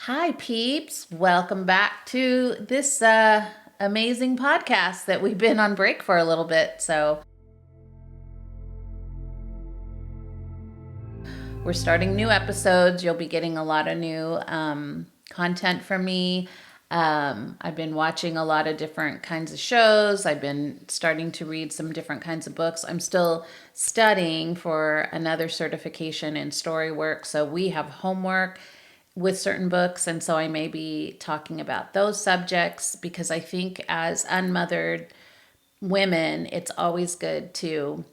Hi, peeps. Welcome back to this amazing podcast that we've been on break for a little bit. So, we're starting new episodes. You'll be getting a lot of new content from me. I've been watching a lot of different kinds of shows. I've been starting to read some different kinds of books. I'm still studying for another certification in story work. So, we have homework with certain books, and so I may be talking about those subjects because I think as unmothered women, it's always good to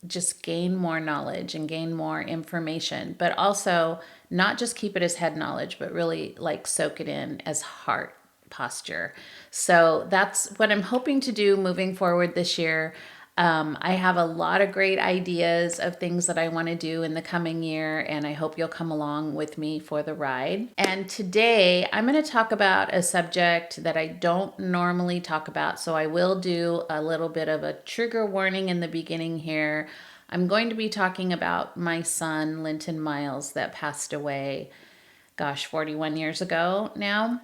just gain more knowledge and gain more information, but also not just keep it as head knowledge, but really like soak it in as heart posture. So that's what I'm hoping to do moving forward this year. I have a lot of great ideas of things that I want to do in the coming year, and I hope you'll come along with me for the ride. And today I'm going to talk about a subject that I don't normally talk about, so I will do a little bit of a trigger warning in the beginning here. I'm going to be talking about my son, Linton Miles, that passed away, 41 years ago now.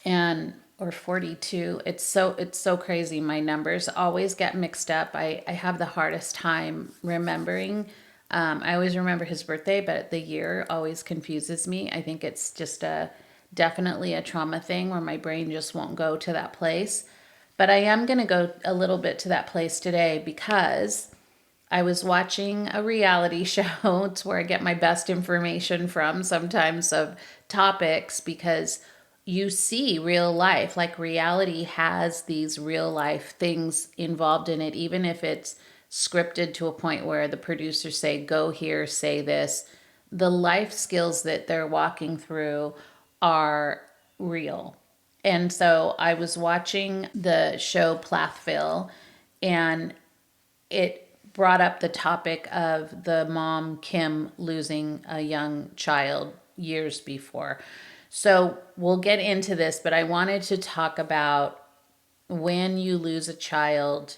And or 42. It's so crazy. My numbers always get mixed up. I have the hardest time remembering. I always remember his birthday, but the year always confuses me. I think it's just definitely a trauma thing where my brain just won't go to that place. But I am going to go a little bit to that place today because I was watching a reality show. It's where I get my best information from sometimes of topics because you see real life. Like reality has these real life things involved in it, even if it's scripted to a point where the producers say, go here, say this. The life skills that they're walking through are real. And so I was watching the show Plathville, and it brought up the topic of the mom, Kim, losing a young child years before. So we'll get into this, but I wanted to talk about when you lose a child,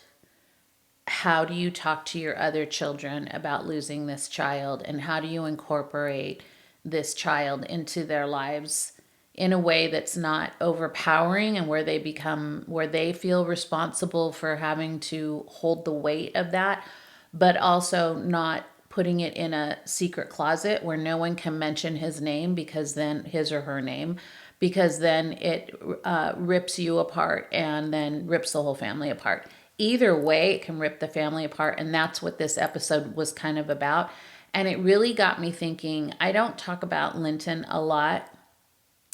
how do you talk to your other children about losing this child, and how do you incorporate this child into their lives in a way that's not overpowering and where they feel responsible for having to hold the weight of that, but also not putting it in a secret closet where no one can mention his name, because then his or her name, because then it rips you apart and then rips the whole family apart. Either way, it can rip the family apart. And that's what this episode was kind of about. And it really got me thinking. I don't talk about Linton a lot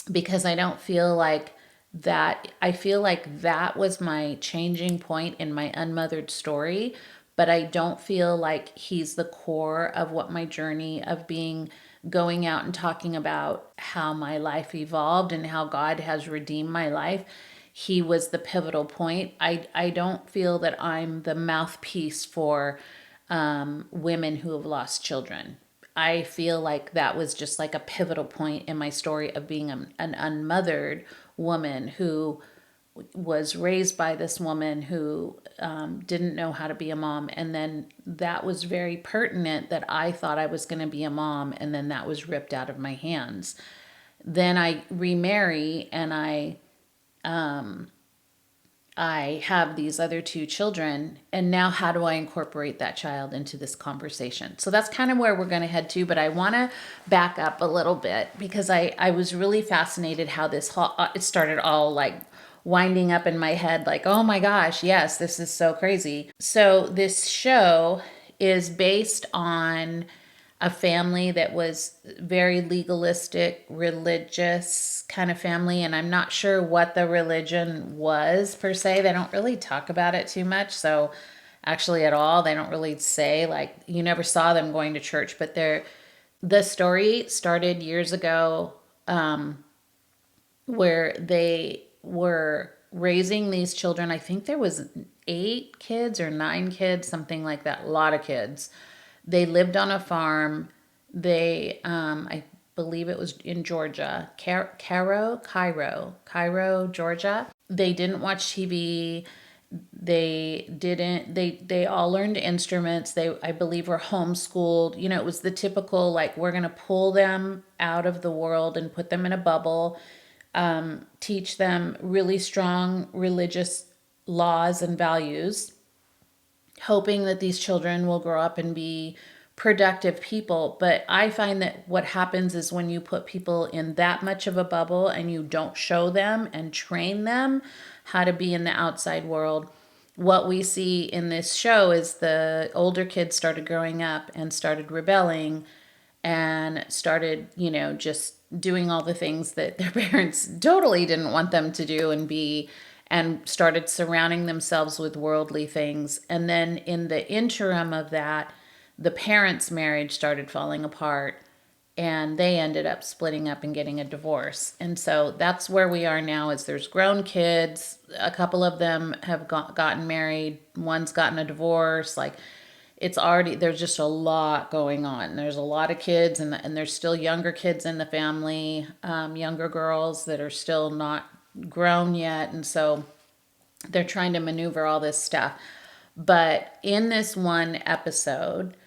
because I don't feel like that. I feel like that was my changing point in my unmothered story, but I don't feel like he's the core of what my journey of being going out and talking about how my life evolved and how God has redeemed my life. He was the pivotal point. I don't feel that I'm the mouthpiece for women who have lost children. I feel like that was just like a pivotal point in my story of being an unmothered woman who was raised by this woman who didn't know how to be a mom. And then that was very pertinent that I thought I was going to be a mom, and then that was ripped out of my hands. Then I remarry, and I have these other two children, and now how do I incorporate that child into this conversation? So that's kind of where we're going to head to, but I want to back up a little bit because I was really fascinated how it started all like winding up in my head like, oh my gosh, yes, this is so crazy. So this show is based on a family that was very legalistic, religious kind of family. And I'm not sure what the religion was per se. They don't really talk about it too much. So, actually, at all, they don't really say, like, you never saw them going to church. But the story started years ago where they were raising these children. I think there was 8 kids or 9 kids, something like that. A lot of kids. They lived on a farm. I believe it was in Georgia, Cairo, Georgia. They didn't watch TV. They all learned instruments. I believe, were homeschooled. You know, it was the typical, like, we're going to pull them out of the world and put them in a bubble, teach them really strong religious laws and values, hoping that these children will grow up and be productive people. But I find that what happens is when you put people in that much of a bubble and you don't show them and train them how to be in the outside world, what we see in this show is the older kids started growing up and started rebelling and started, just doing all the things that their parents totally didn't want them to do and be, and started surrounding themselves with worldly things. And then in the interim of that, the parents' marriage started falling apart and they ended up splitting up and getting a divorce. And so that's where we are now. Is there's grown kids, a couple of them have gotten married, one's gotten a divorce. Like, it's already, there's just a lot going on. There's a lot of kids, and there's still younger kids in the family, younger girls that are still not grown yet. And so they're trying to maneuver all this stuff. But in this one episode,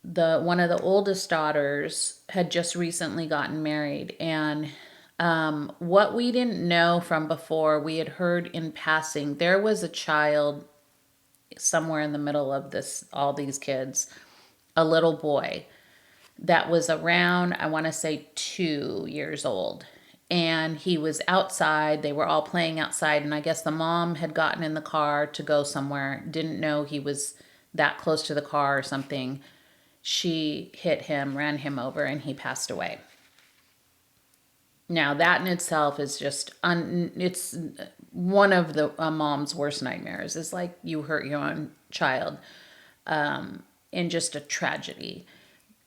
one of the oldest daughters had just recently gotten married, and what we didn't know from before, we had heard in passing, there was a child somewhere in the middle of all these kids, a little boy that was around, I want to say 2 years old. And he was outside. They were all playing outside. And I guess the mom had gotten in the car to go somewhere, didn't know he was that close to the car or something. She hit him, ran him over, and he passed away. Now, that in itself is just, it's one of the mom's worst nightmares, is like you hurt your own child, in just a tragedy.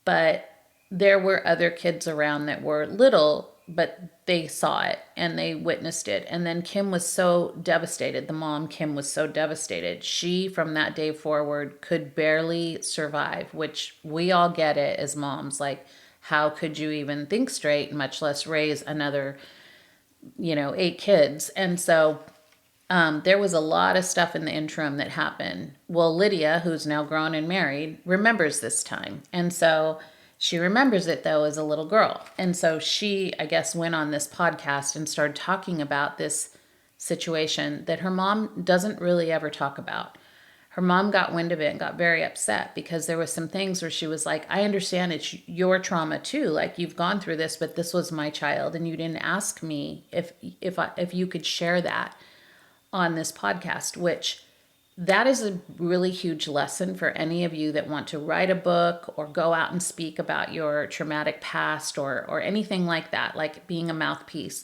But there were other kids around that were little, but they saw it and they witnessed it. And then Kim was so devastated. The mom, Kim, was so devastated. She, from that day forward, could barely survive, which we all get it as moms. Like, how could you even think straight, much less raise another, 8 kids? And so there was a lot of stuff in the interim that happened. Well, Lydia, who's now grown and married, remembers this time. And so she remembers it, though, as a little girl. And so she, I guess, went on this podcast and started talking about this situation that her mom doesn't really ever talk about. Her mom got wind of it and got very upset because there was some things where she was like, I understand it's your trauma too. Like, you've gone through this, but this was my child and you didn't ask me if you could share that on this podcast, which that is a really huge lesson for any of you that want to write a book or go out and speak about your traumatic past or anything like that, like being a mouthpiece,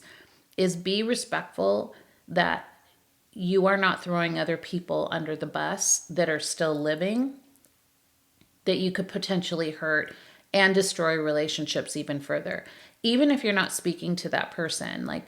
is be respectful that you are not throwing other people under the bus that are still living, that you could potentially hurt and destroy relationships even further. Even if you're not speaking to that person, like,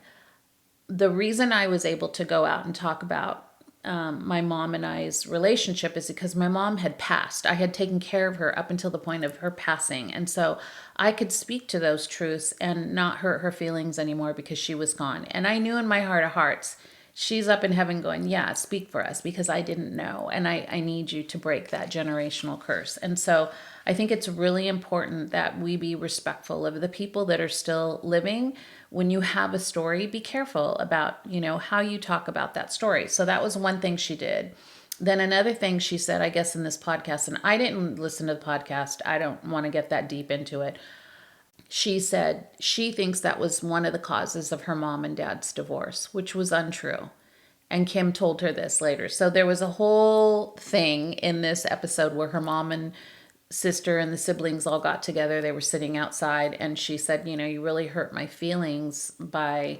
the reason I was able to go out and talk about my mom and I's relationship is because my mom had passed. I had taken care of her up until the point of her passing. And so I could speak to those truths and not hurt her feelings anymore because she was gone. And I knew in my heart of hearts, she's up in heaven going, yeah, speak for us, because I didn't know. And I need you to break that generational curse. And so I think it's really important that we be respectful of the people that are still living. When you have a story, be careful about, how you talk about that story. So that was one thing she did. Then another thing she said, I guess, in this podcast, and I didn't listen to the podcast, I don't want to get that deep into it. She said she thinks that was one of the causes of her mom and dad's divorce, which was untrue. And Kim told her this later. So there was a whole thing in this episode where her mom and sister and the siblings all got together. They were sitting outside, and she said, you really hurt my feelings by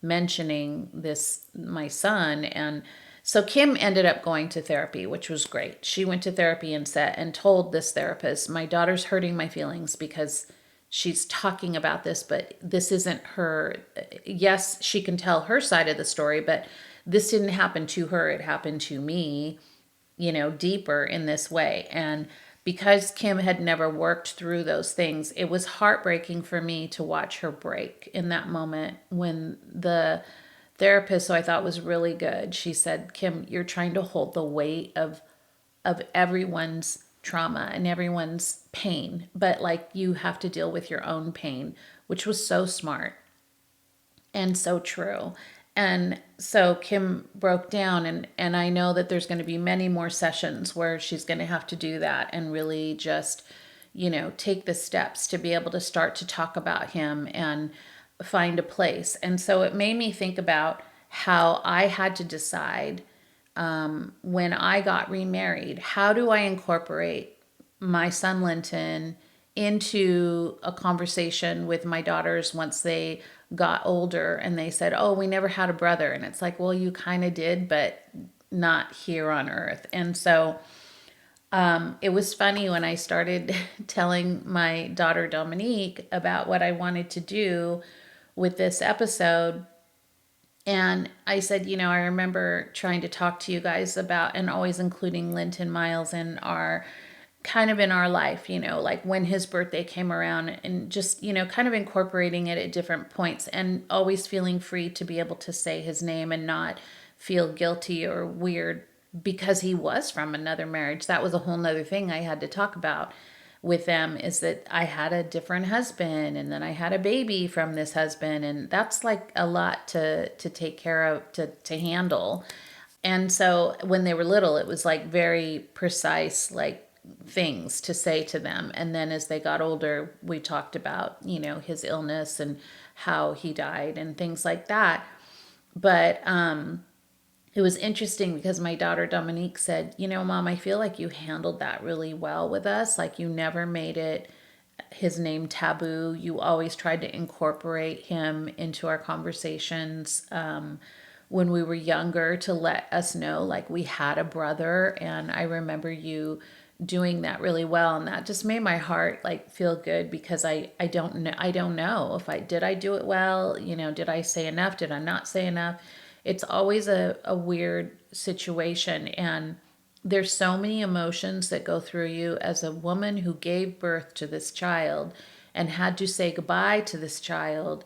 mentioning this, my son. And so Kim ended up going to therapy, which was great. She went to therapy and told this therapist, my daughter's hurting my feelings because she's talking about this, but this isn't her. Yes, she can tell her side of the story, but this didn't happen to her. It happened to me, deeper in this way. And because Kim had never worked through those things, it was heartbreaking for me to watch her break in that moment when the therapist, who I thought was really good, she said, Kim, you're trying to hold the weight of everyone's trauma and everyone's pain, but like you have to deal with your own pain, which was so smart and so true. And so Kim broke down, and I know that there's going to be many more sessions where she's going to have to do that and really just, take the steps to be able to start to talk about him and find a place. And so it made me think about how I had to decide, when I got remarried, how do I incorporate my son Linton into a conversation with my daughters once they got older and they said, "Oh, we never had a brother." And it's like, well, you kind of did, but not here on earth. And so it was funny when I started telling my daughter Dominique about what I wanted to do with this episode. And I said, I remember trying to talk to you guys about, and always including Linton Miles in our in our life, like when his birthday came around, and just, kind of incorporating it at different points, and always feeling free to be able to say his name and not feel guilty or weird because he was from another marriage. That was a whole nother thing I had to talk about with them, is that I had a different husband, and then I had a baby from this husband, and that's like a lot to take care of, to handle. And so when they were little, it was like very precise, like things to say to them. And then as they got older, we talked about, his illness and how he died and things like that. But it was interesting because my daughter Dominique said, Mom, I feel like you handled that really well with us. Like you never made it his name taboo. You always tried to incorporate him into our conversations, when we were younger, to let us know like we had a brother. And I remember you doing that really well, and that just made my heart like feel good, because I don't know if I do it well. Did I say enough? Did I not say enough? It's always a weird situation, and there's so many emotions that go through you as a woman who gave birth to this child and had to say goodbye to this child.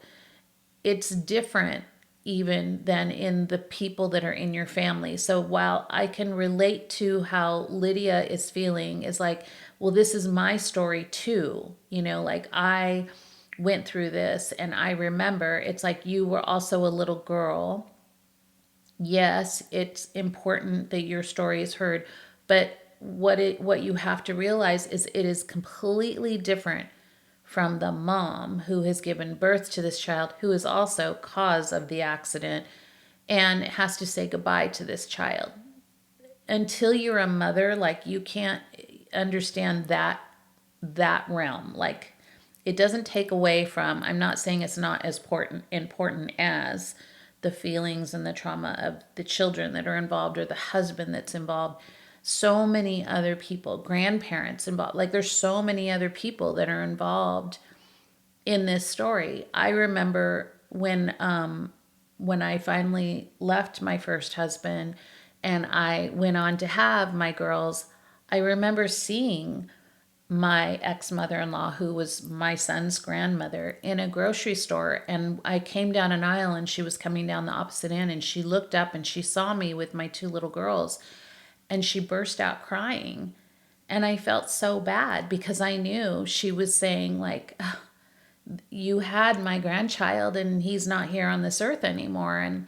It's different even than in the people that are in your family. So while I can relate to how Lydia is feeling, is like, well, this is my story too. Like I went through this, and I remember, it's like you were also a little girl. Yes, it's important that your story is heard, but what you have to realize is it is completely different from the mom who has given birth to this child, who is also cause of the accident, and has to say goodbye to this child. Until you're a mother, like you can't understand that realm. Like it doesn't take away from, I'm not saying it's not as important as the feelings and the trauma of the children that are involved, or the husband that's involved. So many other people, grandparents involved. Like there's so many other people that are involved in this story. I remember when I finally left my first husband and I went on to have my girls, I remember seeing my ex-mother-in-law, who was my son's grandmother, in a grocery store. And I came down an aisle, and she was coming down the opposite end, and she looked up and she saw me with my two little girls, and she burst out crying. And I felt so bad, because I knew she was saying like, you had my grandchild and he's not here on this earth anymore, and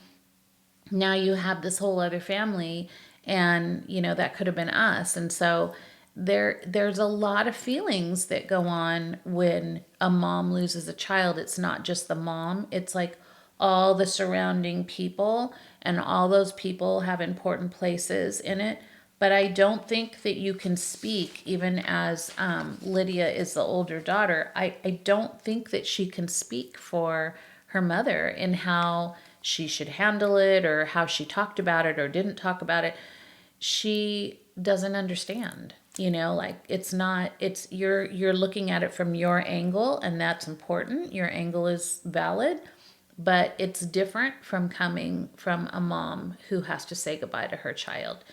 now you have this whole other family, and that could have been us. And so there's a lot of feelings that go on when a mom loses a child. It's not just the mom, it's like all the surrounding people, and all those people have important places in it. But I don't think that you can speak, even as Lydia is the older daughter, I don't think that she can speak for her mother in how she should handle it, or how she talked about it or didn't talk about it. She doesn't understand. Like you're looking at it from your angle, and that's important. Your angle is valid, but it's different from coming from a mom who has to say goodbye to her child.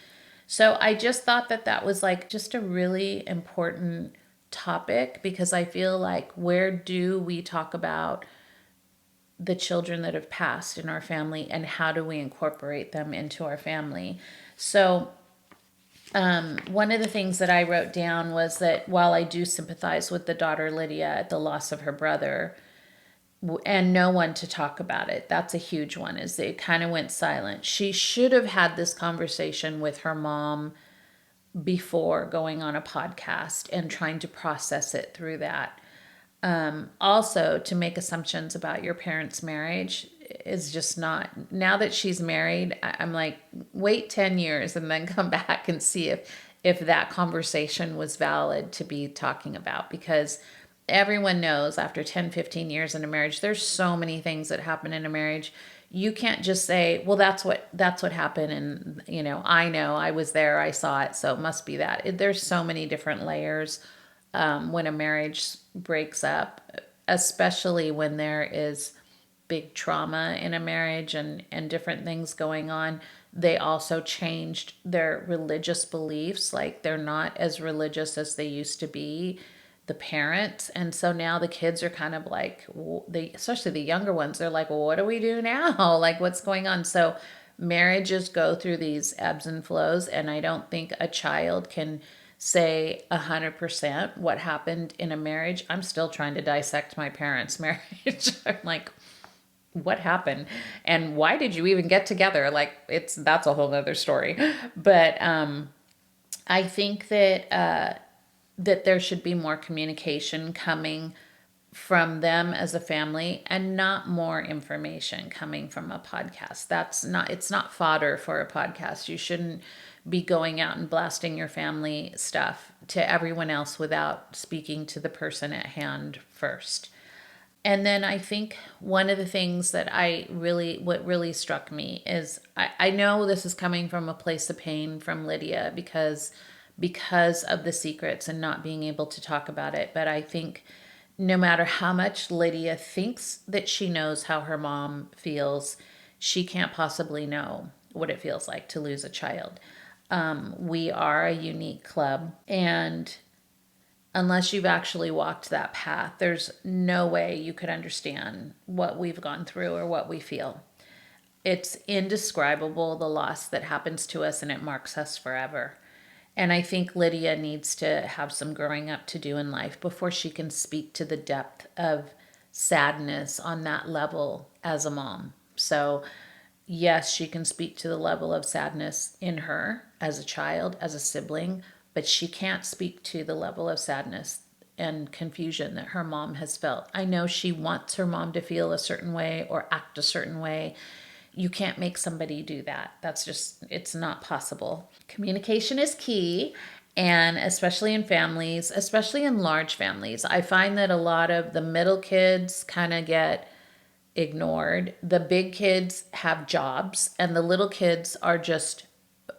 So I just thought that was like just a really important topic, because I feel like, where do we talk about the children that have passed in our family, and how do we incorporate them into our family. So one of the things that I wrote down was that while I do sympathize with the daughter Lydia at the loss of her brother, and no one to talk about it, that's a huge one, is it kind of went silent. She should have had this conversation with her mom before going on a podcast and trying to process it through that. Also, to make assumptions about your parents' marriage is just not. Now that she's married, I'm like, wait 10 years and then come back and see if that conversation was valid to be talking about, because everyone knows after 10, 15 years in a marriage, there's so many things that happen in a marriage. You can't just say, well, that's what happened, and I know, I was there, I saw it, so it must be that. There's so many different layers when a marriage breaks up, especially when there is big trauma in a marriage and different things going on. They also changed their religious beliefs. Like, they're not as religious as they used to be, the parents. And so now the kids are kind of like, especially the younger ones, they're like, well, what do we do now? Like, what's going on? So marriages go through these ebbs and flows. And I don't think a child can say 100% what happened in a marriage. I'm still trying to dissect my parents' marriage. I'm like, what happened and why did you even get together? Like, that's a whole other story. But I think that there should be more communication coming from them as a family, and not more information coming from a podcast. It's not fodder for a podcast. You shouldn't be going out and blasting your family stuff to everyone else without speaking to the person at hand first. And then I think one of the things that what really struck me is, I know this is coming from a place of pain from Lydia because of the secrets and not being able to talk about it. But I think no matter how much Lydia thinks that she knows how her mom feels, she can't possibly know what it feels like to lose a child. We are a unique club, and unless you've actually walked that path, there's no way you could understand what we've gone through or what we feel. It's indescribable, the loss that happens to us, and it marks us forever. And I think Lydia needs to have some growing up to do in life before she can speak to the depth of sadness on that level as a mom. So yes, she can speak to the level of sadness in her as a child, as a sibling, but she can't speak to the level of sadness and confusion that her mom has felt. I know she wants her mom to feel a certain way or act a certain way. You can't make somebody do that. It's not possible. Communication is key, and especially in families, especially in large families. I find that a lot of the middle kids kind of get ignored. The big kids have jobs, and the little kids are just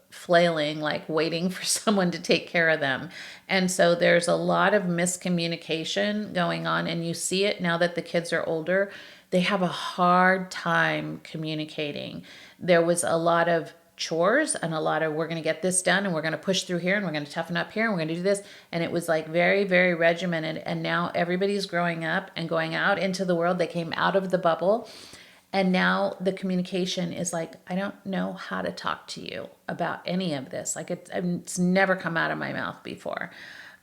flailing, like waiting for someone to take care of them. And so there's a lot of miscommunication going on, and you see it now that the kids are older. They have a hard time communicating. There was a lot of chores and a lot of, we're going to get this done and we're going to push through here and we're going to toughen up here and we're going to do this. And it was like very, very regimented. And now everybody's growing up and going out into the world. They came out of the bubble. And now the communication is like, I don't know how to talk to you about any of this. Like, it's never come out of my mouth before.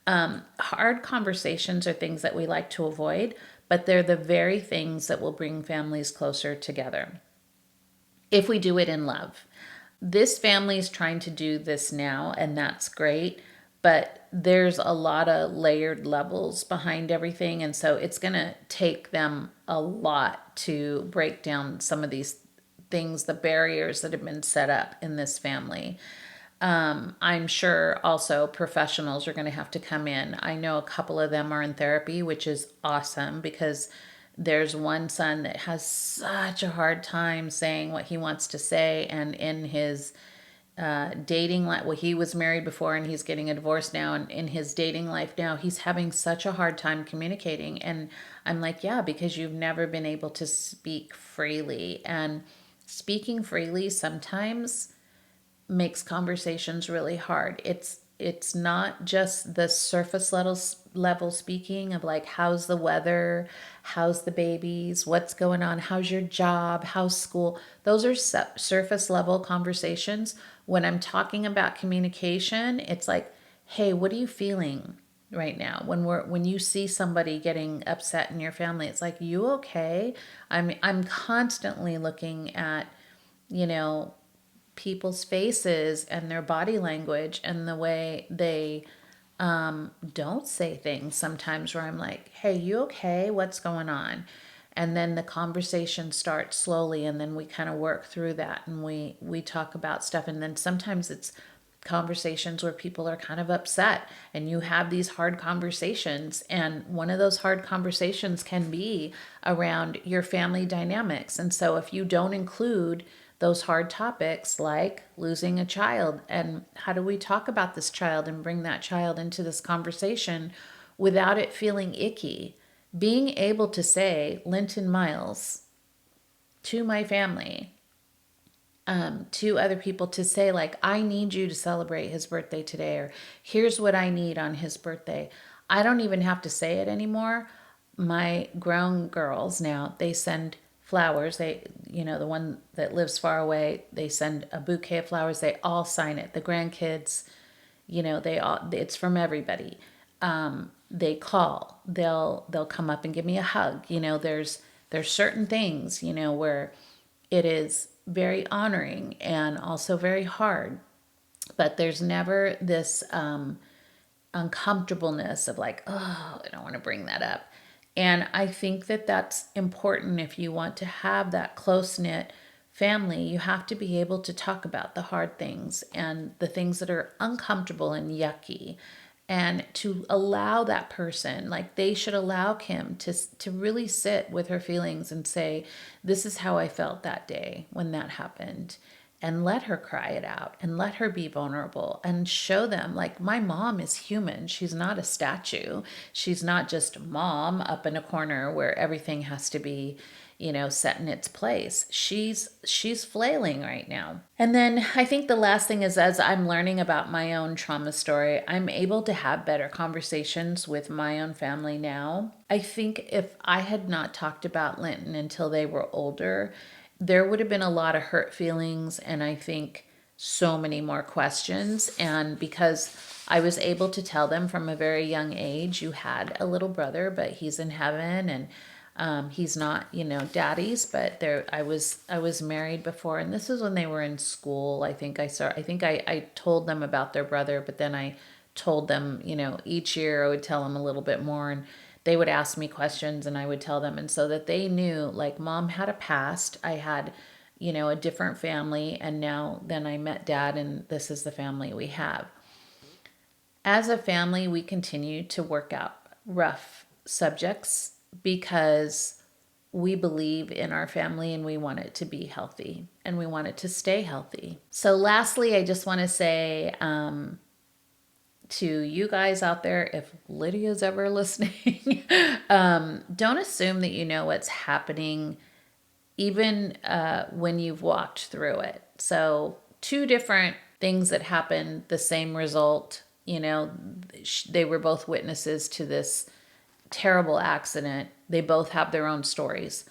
Hard conversations are things that we like to avoid, but they're the very things that will bring families closer together if we do it in love. This family is trying to do this now, and that's great, but there's a lot of layered levels behind everything, and so it's going to take them a lot to break down some of these things, the barriers that have been set up in this family. I'm sure also professionals are going to have to come in. I know a couple of them are in therapy, which is awesome, because there's one son that has such a hard time saying what he wants to say. And in his dating life, well, he was married before and he's getting a divorce now. And in his dating life now, he's having such a hard time communicating. And I'm like, yeah, because you've never been able to speak freely. And speaking freely sometimes makes conversations really hard. it's not just the surface level speaking of like, how's the weather, how's the babies, what's going on, how's your job, how's school. Those are surface level conversations. When I'm talking about communication, it's like, hey, what are you feeling right now? When you see somebody getting upset in your family, it's like, you okay? I'm constantly looking at, you know, people's faces and their body language and the way they don't say things sometimes, where I'm like, hey, you okay? What's going on? And then the conversation starts slowly, and then we kind of work through that, and we talk about stuff. And then sometimes it's conversations where people are kind of upset, and you have these hard conversations, and one of those hard conversations can be around your family dynamics. And so if you don't include those hard topics like losing a child, and how do we talk about this child and bring that child into this conversation without it feeling icky, being able to say Linton Miles to my family, to other people, to say like, I need you to celebrate his birthday today, or here's what I need on his birthday. I don't even have to say it anymore. My grown girls now, they send flowers. They, you know, the one that lives far away, they send a bouquet of flowers. They all sign it. The grandkids, you know, they all, it's from everybody. They call, they'll come up and give me a hug. You know, there's certain things, you know, where it is very honoring and also very hard, but there's never this uncomfortableness of like, oh, I don't want to bring that up. And I think that that's important. If you want to have that close knit family, you have to be able to talk about the hard things and the things that are uncomfortable and yucky, and to allow that person, like they should allow Kim to really sit with her feelings and say, this is how I felt that day when that happened, and let her cry it out and let her be vulnerable and show them, like, my mom is human. She's not a statue. She's not just mom up in a corner where everything has to be, you know, set in its place. She's flailing right now. And then I think the last thing is, as I'm learning about my own trauma story, I'm able to have better conversations with my own family now. I think if I had not talked about Linton until they were older, there would have been a lot of hurt feelings, and I think so many more questions. And because I was able to tell them from a very young age, you had a little brother, but he's in heaven, and he's not, you know, daddy's, but there, I was married before, and this was when they were in school. I think I told them about their brother, but then I told them, you know, each year I would tell them a little bit more, and they would ask me questions and I would tell them. And so that they knew, like, mom had a past, I had, you know, a different family, and now then I met dad, and this is the family we have. As a family, we continue to work out rough subjects because we believe in our family and we want it to be healthy and we want it to stay healthy. So lastly, I just want to say to you guys out there, if Lydia's ever listening, don't assume that you know what's happening, even when you've walked through it. So 2 different things that happened, the same result. You know, they were both witnesses to this terrible accident. They both have their own stories.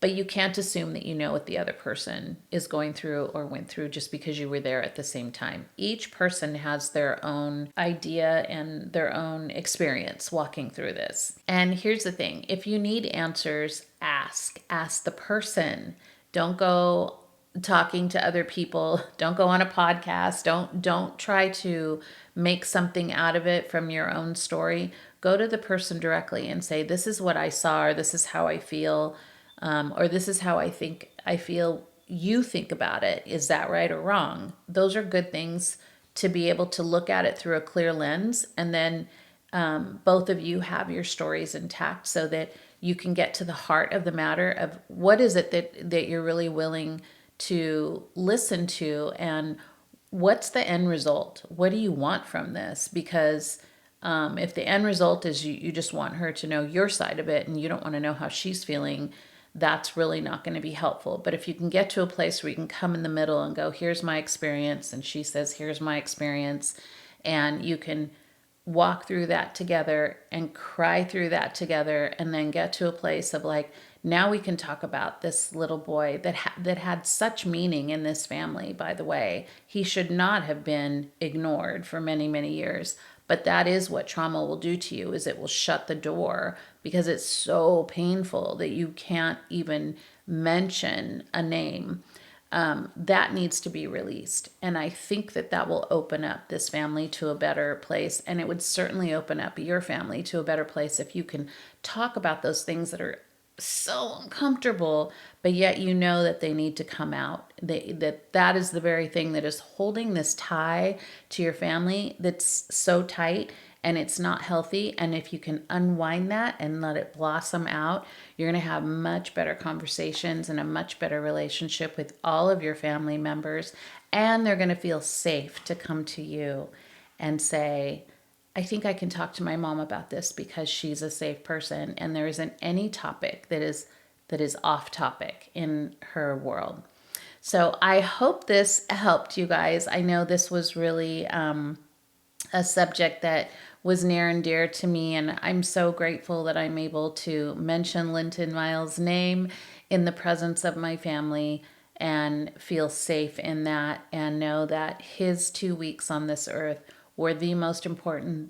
But you can't assume that you know what the other person is going through or went through just because you were there at the same time. Each person has their own idea and their own experience walking through this. And here's the thing. If you need answers, ask. Ask the person. Don't go talking to other people. Don't go on a podcast. Don't try to make something out of it from your own story. Go to the person directly and say, this is what I saw, or this is how I feel, or this is how I feel you think about it. Is that right or wrong? Those are good things to be able to look at it through a clear lens. And then both of you have your stories intact so that you can get to the heart of the matter of what is it that you're really willing to listen to, and what's the end result? What do you want from this? Because if the end result is you just want her to know your side of it and you don't want to know how she's feeling, that's really not going to be helpful. But if you can get to a place where you can come in the middle and go, here's my experience, and she says, here's my experience, and you can walk through that together and cry through that together, and then get to a place of like, now we can talk about this little boy that had such meaning in this family. By the way, he should not have been ignored for many, many years. But that is what trauma will do to you, is it will shut the door, because it's so painful that you can't even mention a name. That needs to be released. And I think that that will open up this family to a better place. And it would certainly open up your family to a better place if you can talk about those things that are so uncomfortable, but yet you know that they need to come out. That is the very thing that is holding this tie to your family that's so tight, and it's not healthy. And if you can unwind that and let it blossom out, you're going to have much better conversations and a much better relationship with all of your family members. And they're going to feel safe to come to you and say, I think I can talk to my mom about this because she's a safe person, and there isn't any topic that is off topic in her world. So I hope this helped you guys. I know this was really a subject that was near and dear to me, and I'm so grateful that I'm able to mention Linton Miles' name in the presence of my family and feel safe in that, and know that his 2 weeks on this earth were the most important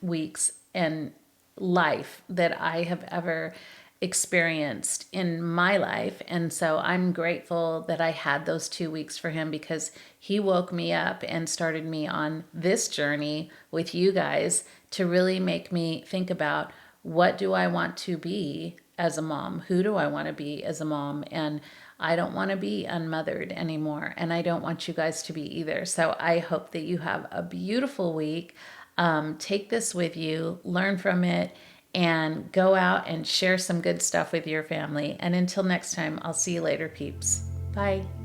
weeks in life that I have ever experienced in my life. And so I'm grateful that I had those 2 weeks for him, because he woke me up and started me on this journey with you guys to really make me think about, what do I want to be as a mom? Who do I want to be as a mom? And I don't want to be unmothered anymore, and I don't want you guys to be either. So I hope that you have a beautiful week. Take this with you, learn from it, and go out and share some good stuff with your family. And until next time, I'll see you later, peeps. Bye.